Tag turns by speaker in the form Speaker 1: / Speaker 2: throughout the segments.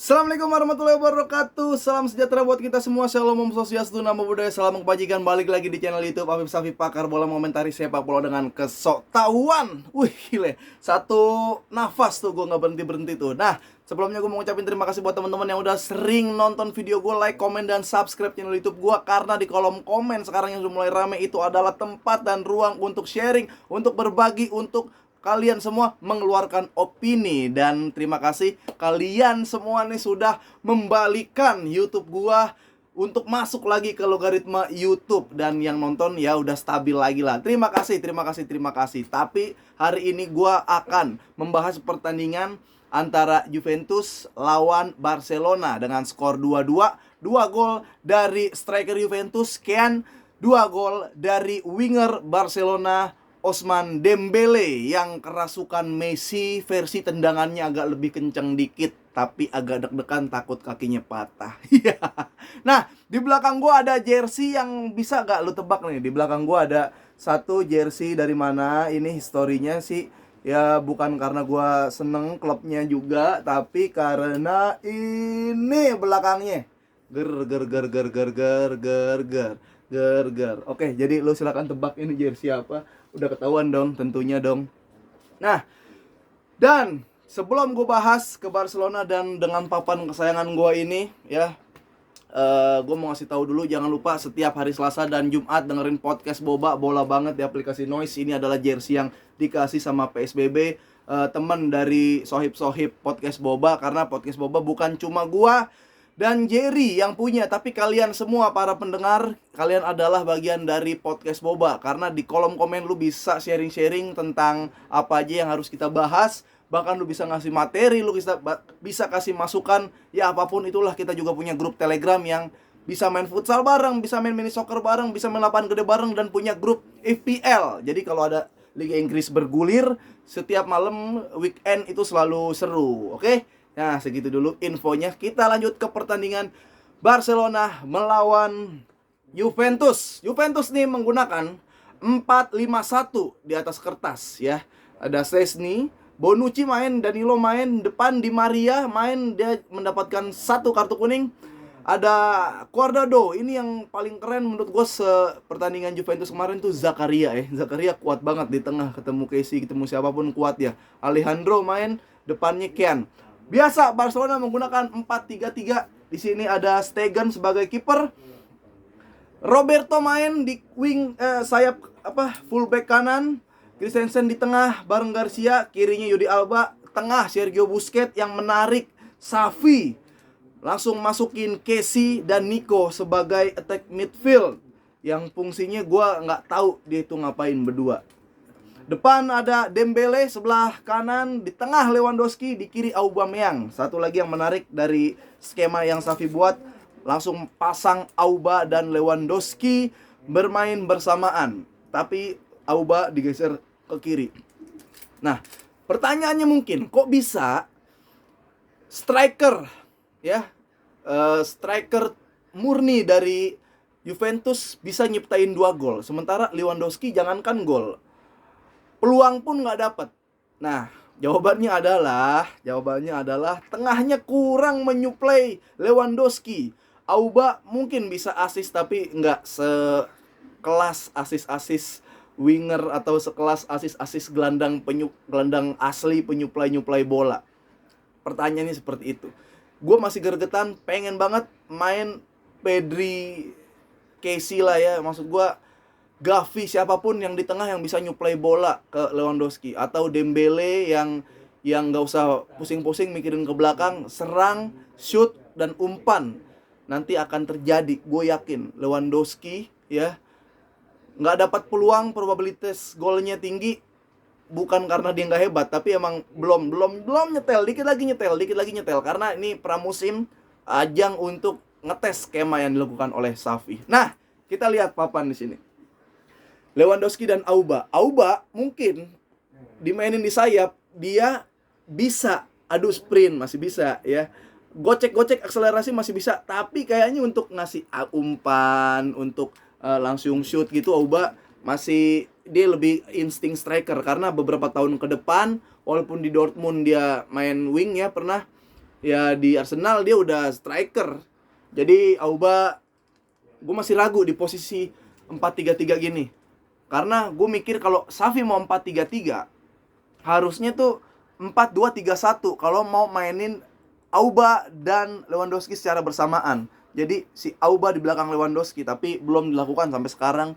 Speaker 1: Assalamualaikum warahmatullahi wabarakatuh. Salam sejahtera buat kita semua. Shalom, Om Swastiastu, Namo Buddhaya, salam kebajikan. Balik lagi di channel YouTube Afif Safi, pakar bola mengomentari sepak bola dengan kesoktahuan. Wih, gile. Satu nafas tuh gue nggak berhenti-berhenti tuh. Nah, sebelumnya gue mau ngucapin terima kasih buat teman-teman yang udah sering nonton video gue, like, komen, dan subscribe channel YouTube gue. Karena di kolom komen sekarang yang sudah mulai rame itu adalah tempat dan ruang untuk sharing, untuk berbagi, untuk kalian semua mengeluarkan opini. Dan terima kasih kalian semua nih sudah membalikan YouTube gua untuk masuk lagi ke logaritma YouTube. Dan yang nonton ya udah stabil lagi lah. Terima kasih, terima kasih, terima kasih. Tapi hari ini gua akan membahas pertandingan antara Juventus lawan Barcelona dengan skor 2-2. 2 gol dari striker Juventus Kean, 2 gol dari winger Barcelona Ousmane Dembele, yang kerasukan Messi versi tendangannya agak lebih kenceng dikit, tapi agak deg-degan takut kakinya patah. Nah, di belakang gua ada jersey yang bisa gak lu tebak nih. Di belakang gua ada satu jersey dari mana. Ini historinya sih ya bukan karena gua seneng klubnya juga, tapi karena ini belakangnya. Ger ger ger ger ger ger ger ger ger ger. Oke, jadi lu silakan tebak ini jersey apa. Udah ketahuan dong, tentunya dong. Nah, dan sebelum gue bahas ke Barcelona dan dengan papan kesayangan gue ini, ya, gue mau ngasih tahu dulu, jangan lupa setiap hari Selasa dan Jumat dengerin podcast Boba Bola Banget di aplikasi Noise. Ini adalah jersey yang dikasih sama PSBB, teman dari sohib-sohib podcast Boba. Karena podcast Boba bukan cuma gue dan Jerry yang punya, tapi kalian semua para pendengar, kalian adalah bagian dari podcast Boba. Karena di kolom komen lu bisa sharing-sharing tentang apa aja yang harus kita bahas. Bahkan lu bisa ngasih materi, lu bisa kasih masukan. Ya apapun itulah, kita juga punya grup Telegram yang bisa main futsal bareng, bisa main mini soccer bareng, bisa main lapangan gede bareng, dan punya grup FPL. Jadi kalau ada Liga Inggris bergulir, setiap malam weekend itu selalu seru, oke? Nah, segitu dulu infonya. Kita lanjut ke pertandingan Barcelona melawan Juventus. Juventus nih menggunakan 4-5-1 di atas kertas ya. Ada Szczęsny, Bonucci main, Danilo main, depan Di Maria main, dia mendapatkan 1 kartu kuning. Ada Cuadrado, ini yang paling keren menurut gue sepertandingan Juventus kemarin tuh Zakaria ya. Zakaria kuat banget di tengah, ketemu Casey, ketemu siapapun kuat ya. Alejandro main, depannya Kean. Biasa Barcelona menggunakan 4-3-3. Di sini ada Stegen sebagai kiper. Roberto main di wing sayap fullback kanan. Christensen di tengah bareng Garcia, kirinya Jordi Alba, tengah Sergio Busquets yang menarik Xavi. Langsung masukin Casey dan Nico sebagai attack midfield, yang fungsinya gue nggak tahu dia itu ngapain berdua. Depan ada Dembele sebelah kanan, di tengah Lewandowski, di kiri Aubameyang. Satu lagi yang menarik dari skema yang Xavi buat, langsung pasang Auba dan Lewandowski bermain bersamaan, tapi Auba digeser ke kiri. Nah, pertanyaannya mungkin, kok bisa striker ya, striker murni dari Juventus bisa nyiptain 2 gol, sementara Lewandowski jangankan gol, peluang pun nggak dapat. Nah, jawabannya adalah tengahnya kurang menyuplai Lewandowski. Auba mungkin bisa asis, tapi nggak sekelas asis-asis winger atau sekelas asis-asis gelandang asli penyuplai bola. Pertanyaannya seperti itu. Gue masih gergetan, pengen banget main Pedri, Casey lah ya. Maksud gue Gavi, siapapun yang di tengah yang bisa nyuplai bola ke Lewandowski, atau Dembele yang nggak usah pusing-pusing mikirin ke belakang, serang, shoot dan umpan nanti akan terjadi. Gue yakin Lewandowski ya nggak dapat peluang, probabilitas golnya tinggi, bukan karena dia nggak hebat, tapi emang belum nyetel, dikit lagi nyetel, karena ini pramusim, ajang untuk ngetes skema yang dilakukan oleh Xavi. Nah, kita lihat papan di sini. Lewandowski dan Auba mungkin dimainin di sayap, dia bisa adu sprint, masih bisa ya, gocek akselerasi masih bisa, tapi kayaknya untuk ngasih umpan, untuk langsung shoot gitu, Auba masih, dia lebih insting striker. Karena beberapa tahun ke depan, walaupun di Dortmund dia main wing ya, pernah ya di Arsenal dia udah striker. Jadi Auba gue masih ragu di posisi 4-3-3 gini. Karena gue mikir kalau Xavi mau 4-3-3, harusnya tuh 4-2-3-1 kalau mau mainin Auba dan Lewandowski secara bersamaan. Jadi si Auba di belakang Lewandowski, tapi belum dilakukan sampai sekarang.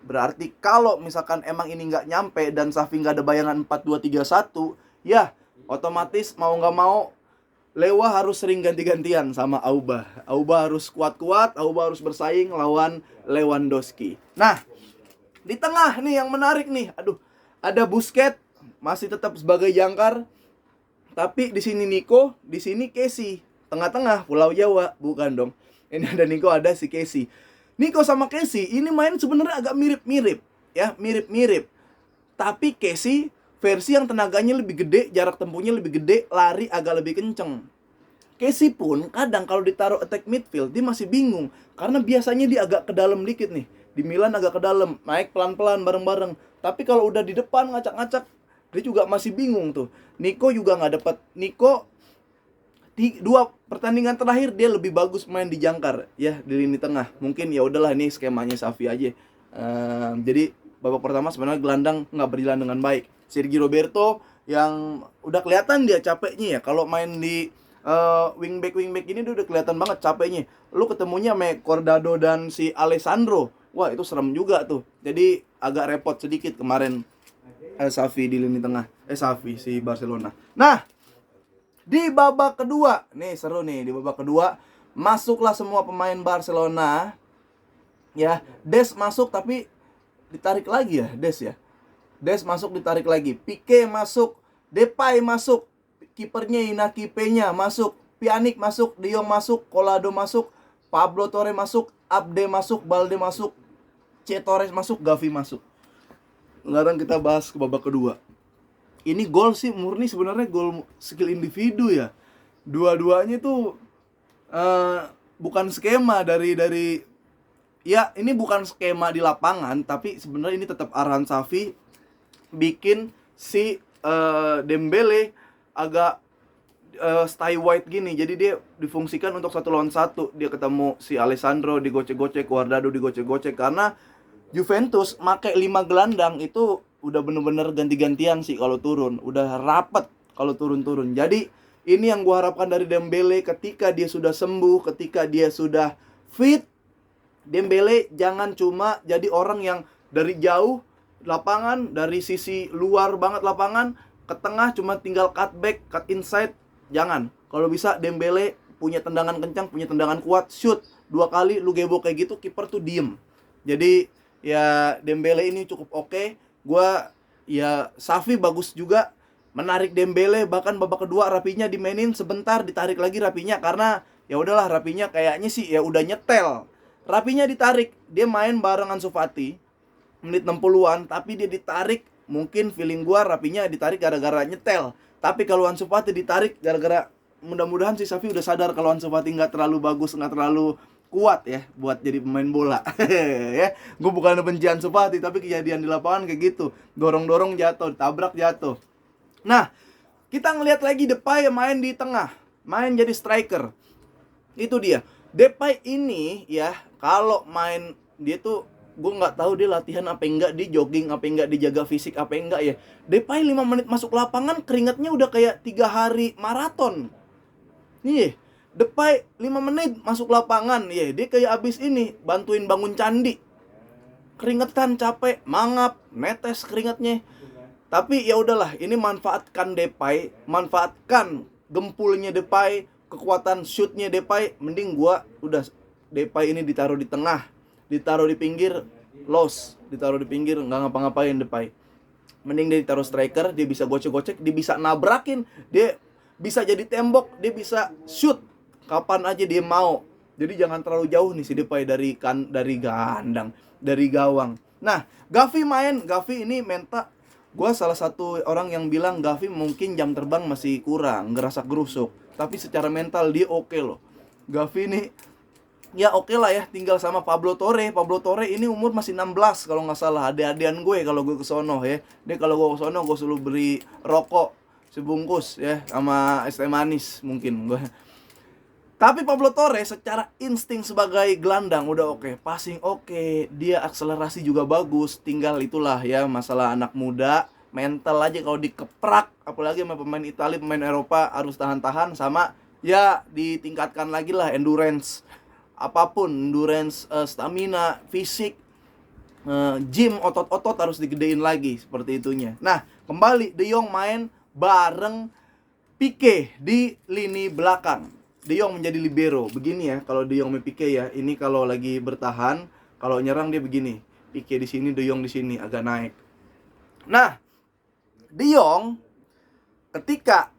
Speaker 1: Berarti kalau misalkan emang ini nggak nyampe dan Xavi nggak ada bayangan 4-2-3-1, ya otomatis mau nggak mau Lewa harus sering ganti-gantian sama Auba. Auba harus kuat-kuat, Auba harus bersaing lawan Lewandowski. Nah, di tengah nih yang menarik nih. Aduh, ada Busquets masih tetap sebagai jangkar. Tapi di sini Nico, di sini Kessie. Tengah-tengah Pulau Jawa, bukan dong. Ini ada Nico, ada si Kessie. Nico sama Kessie ini main sebenarnya agak mirip-mirip, ya, mirip-mirip. Tapi Kessie versi yang tenaganya lebih gede, jarak tempuhnya lebih gede, lari agak lebih kenceng. Kessie pun kadang kalau ditaruh attack midfield dia masih bingung, karena biasanya dia agak ke dalam dikit nih. Di Milan agak ke dalam, naik pelan-pelan bareng-bareng. Tapi kalau udah di depan ngacak-ngacak, dia juga masih bingung tuh. Nico juga nggak dapat. Nico di 2 pertandingan terakhir dia lebih bagus main di jangkar, ya, di lini tengah. Mungkin ya udahlah, ini skemanya Xavi aja. Jadi babak pertama sebenarnya gelandang nggak berjalan dengan baik. Sergio Roberto yang udah kelihatan dia capeknya ya. Kalau main di wingback ini dia udah kelihatan banget capeknya. Lu ketemunya sama Cordado dan si Alessandro. Wah, itu serem juga tuh. Jadi agak repot sedikit kemarin Xavi di lini tengah. Xavi si Barcelona. Nah, di babak kedua, nih seru nih, di babak kedua masuklah semua pemain Barcelona. Ya, Des masuk tapi ditarik lagi ya, Des ya. Des masuk ditarik lagi, Pique masuk, Depay masuk, kipernya Inaki Peña masuk, Pjanic masuk, De Jong masuk, Collado masuk, Pablo Torre masuk, Abde masuk, Balde masuk, C Torres masuk, Gavi masuk. Sekarang kita bahas ke babak kedua. Ini gol sih murni sebenarnya gol skill individu ya. Dua-duanya tuh bukan skema dari ya, ini bukan skema di lapangan, tapi sebenarnya ini tetap arahan Xavi bikin si Dembele agak stay wide gini. Jadi dia difungsikan untuk 1 lawan 1. Dia ketemu si Alessandro digocek-gocek, Guardado digocek-gocek. Karena Juventus pakai 5 gelandang itu udah bener-bener ganti-gantian sih kalau turun. Udah rapet kalau turun-turun. Jadi ini yang gua harapkan dari Dembele ketika dia sudah sembuh, ketika dia sudah fit. Dembele jangan cuma jadi orang yang dari jauh lapangan, dari sisi luar banget lapangan ke tengah cuma tinggal cut back, cut inside. Jangan. Kalau bisa Dembele punya tendangan kencang, punya tendangan kuat, shoot 2 kali lu gebok kayak gitu, kiper tuh diem. Jadi ya Dembele ini cukup oke. Gua ya Xavi bagus juga menarik Dembele, bahkan babak kedua Rapinya dimainin sebentar, ditarik lagi Rapinya karena ya udahlah, Rapinya kayaknya sih ya udah nyetel. Rapinya ditarik, dia main bareng Ansu Fati menit 60-an, tapi dia ditarik, mungkin feeling gua Rapinya ditarik gara-gara nyetel. Tapi kalau Ansu Fati ditarik gara-gara, mudah-mudahan si Xavi udah sadar kalau Ansu Fati nggak terlalu bagus, nggak terlalu kuat ya buat jadi pemain bola. Ya, gue bukan benci Ansu Fati, tapi kejadian di lapangan kayak gitu, dorong-dorong jatuh, tabrak jatuh. Nah, kita ngelihat lagi Depay main di tengah, main jadi striker. Itu dia. Depay ini ya, kalau main dia tuh gue nggak tahu dia latihan apa enggak, dia jogging apa enggak, dijaga fisik apa enggak ya. Depay 5 menit masuk lapangan keringatnya udah kayak 3 hari maraton. Nih, Depay 5 menit masuk lapangan, ya dia kayak abis ini bantuin bangun candi. Keringetan, capek, mangap, netes keringatnya. Tapi ya udahlah, ini manfaatkan Depay, manfaatkan gempulnya Depay, kekuatan shootnya Depay. Mending gua udah Depay ini ditaruh di tengah, ditaruh di pinggir, loss, ditaruh di pinggir, nggak ngapa-ngapain Depay. Mending dia ditaruh striker, dia bisa gocek-gocek, dia bisa nabrakin, dia bisa jadi tembok, dia bisa shoot kapan aja dia mau. Jadi jangan terlalu jauh nih si Depay dari gandang, dari gawang. Nah, Gavi main, Gavi ini menta. Gua salah satu orang yang bilang Gavi mungkin jam terbang masih kurang, ngerasak gerusuk. Tapi secara mental dia oke loh. Gavi ini ya oke lah ya, tinggal sama Pablo Torre. Pablo Torre ini umur masih 16 kalau nggak salah. Adik-adian gue kalau gue ke sono ya. Dia kalau gue ke sono gue selalu beri rokok sebungkus ya sama es teh manis mungkin gua. Tapi Pablo Torres secara insting sebagai gelandang udah oke, passing oke, dia akselerasi juga bagus. Tinggal itulah ya masalah anak muda, mental aja kalau dikeprak, apalagi sama pemain Italia, pemain Eropa harus tahan-tahan sama ya ditingkatkan lagi lah endurance. Apapun, endurance, stamina, fisik, gym, otot-otot harus digedein lagi seperti itunya. Nah, kembali De Jong main bareng Pique di lini belakang. De Jong menjadi libero. Begini ya, kalau De Jong sama Pique ya, ini kalau lagi bertahan, kalau nyerang dia begini. Pique di sini, De Jong di sini agak naik. Nah, De Jong ketika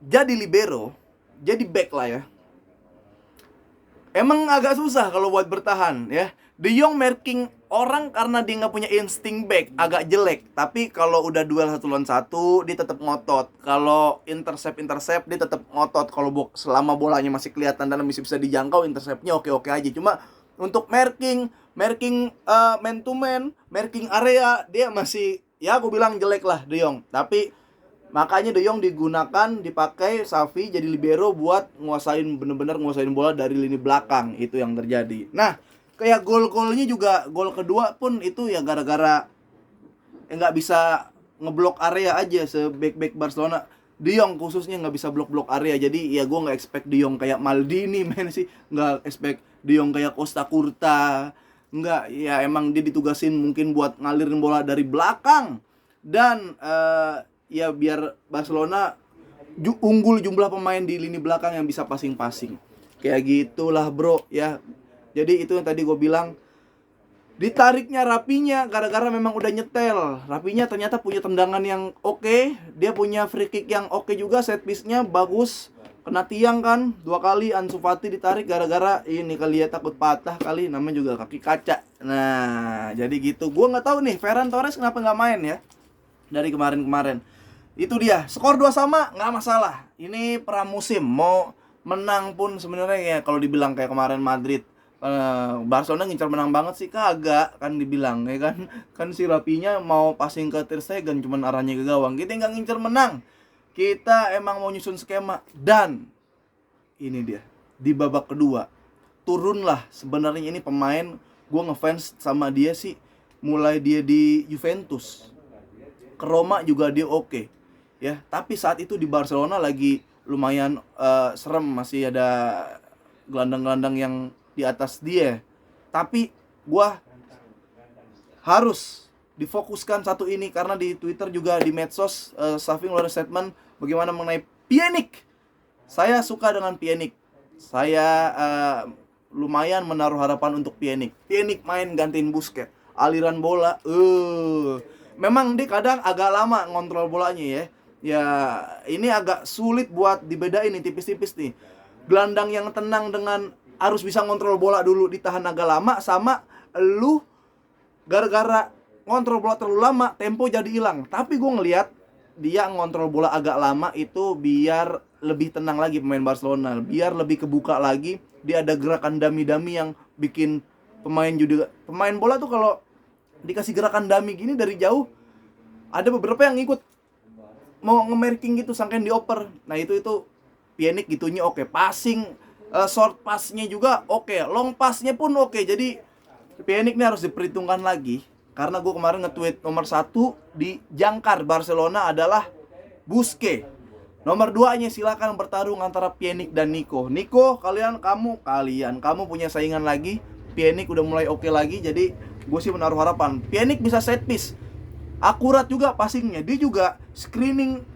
Speaker 1: jadi libero, jadi back lah ya. Emang agak susah kalau buat bertahan ya. De Jong marking orang karena dia nggak punya insting back, agak jelek. Tapi kalau udah duel 1-1 dia tetap ngotot. Kalau intercept dia tetap ngotot. Kalau selama bolanya masih kelihatan dan masih bisa dijangkau, interceptnya oke aja. Cuma untuk marking man to man, marking area dia masih ya aku bilang jelek lah De Jong. Tapi makanya De Jong dipakai Xavi jadi libero buat bener-bener nguasain bola dari lini belakang. Itu yang terjadi. Nah, kayak gol-golnya juga, gol kedua pun itu ya gara-gara nggak bisa ngeblok area aja se-back Barcelona. De Jong khususnya nggak bisa blok area. Jadi ya gue nggak expect De Jong kayak Maldini men sih, nggak expect De Jong kayak Costa Curta. Nggak, ya emang dia ditugasin mungkin buat ngalirin bola dari belakang. Dan ya biar Barcelona unggul jumlah pemain di lini belakang yang bisa passing-passing. Kayak gitulah bro ya. Jadi itu yang tadi gue bilang, ditariknya Rapinya gara-gara memang udah nyetel. Rapinya ternyata punya tendangan yang oke, dia punya free kick yang oke juga, set piece-nya bagus. Kena tiang kan, 2 kali Ansu Fati ditarik gara-gara ini kali ya takut patah kali, namanya juga kaki kaca. Nah, jadi gitu. Gue nggak tahu nih Ferran Torres kenapa nggak main ya dari kemarin-kemarin. Itu dia, skor 2 sama nggak masalah. Ini pramusim, mau menang pun sebenarnya ya kalau dibilang kayak kemarin Madrid, Barcelona ngincar menang banget sih kagak kan dibilang ya kan si Rapinya mau passing ke Ter Stegen cuman arahnya ke gawang. Kita nggak ngincar menang, kita emang mau nyusun skema. Dan ini dia di babak kedua turunlah sebenarnya ini pemain gue ngefans sama dia sih mulai dia di Juventus, ke Roma juga dia oke ya, tapi saat itu di Barcelona lagi lumayan serem, masih ada gelandang-gelandang yang di atas dia. Tapi gua harus difokuskan satu ini karena di Twitter juga di medsos Xavi ngeluarin statement bagaimana mengenai Pjanic. Saya suka dengan Pjanic. Saya lumayan menaruh harapan untuk Pjanic. Pjanic main gantiin Busquets. Aliran bola memang dia kadang agak lama ngontrol bolanya ya. Ya, ini agak sulit buat dibedain nih, tipis-tipis nih. Gelandang yang tenang dengan harus bisa ngontrol bola dulu, ditahan agak lama, sama lu gara-gara ngontrol bola terlalu lama, tempo jadi hilang. Tapi gue ngelihat dia ngontrol bola agak lama itu biar lebih tenang lagi pemain Barcelona, biar lebih kebuka lagi. Dia ada gerakan dummy-dummy yang bikin pemain bola tuh kalau dikasih gerakan dummy gini dari jauh, ada beberapa yang ngikut mau nge-marking gitu sangkain dioper. Nah itu Pjanic gitunya oke. Passing, short pass-nya juga oke, long pass-nya pun oke. Jadi Pjanic ini harus diperhitungkan lagi. Karena gue kemarin nge-tweet nomor 1 di jangkar Barcelona adalah Busquets. Nomor 2-nya silakan bertarung antara Pjanic dan Nico. Nico, kamu punya saingan lagi. Pjanic udah mulai oke lagi. Jadi gue sih menaruh harapan. Pjanic bisa set piece, akurat juga passingnya. Dia juga screening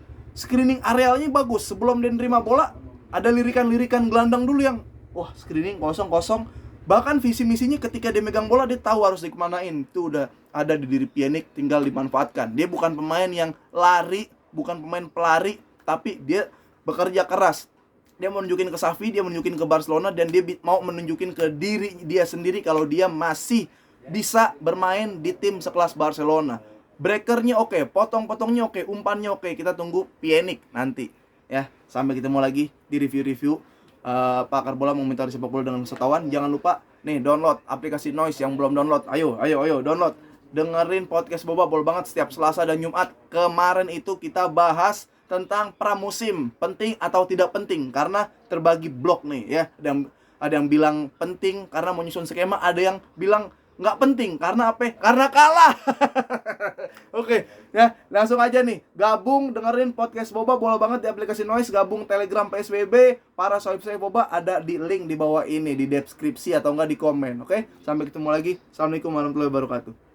Speaker 1: arealnya bagus. Sebelum dia nerima bola, ada lirikan gelandang dulu yang wah screening kosong. Bahkan visi misinya ketika dia megang bola dia tahu harus dikemanain. Itu udah ada di diri Pjanic, tinggal dimanfaatkan. Dia bukan pemain yang lari, bukan pemain pelari, tapi dia bekerja keras. Dia mau nunjukin ke Xavi, dia menunjukin ke Barcelona, dan dia mau menunjukin ke diri dia sendiri kalau dia masih bisa bermain di tim sekelas Barcelona. Breakernya oke, potong-potongnya oke, umpannya oke. Kita tunggu Pjanic nanti ya. Sampai ketemu lagi di review-review Pakar Bola Mengomentari Sepak Bola dengan Wisatawan. Jangan lupa nih download aplikasi Noise yang belum download. Ayo download. Dengerin podcast Boba Bol banget setiap Selasa dan Jumat. Kemarin itu kita bahas tentang pramusim, penting atau tidak penting, karena terbagi blok nih ya. Ada yang bilang penting karena mau nyusun skema, ada yang bilang nggak penting karena apa? Karena kalah. Oke, ya langsung aja nih, gabung dengerin podcast Boba, boleh banget di aplikasi Noise, gabung Telegram PSBB. Para sohib saya Boba ada di link di bawah ini, di deskripsi atau enggak di komen. Oke, sampai ketemu lagi. Assalamualaikum warahmatullahi wabarakatuh.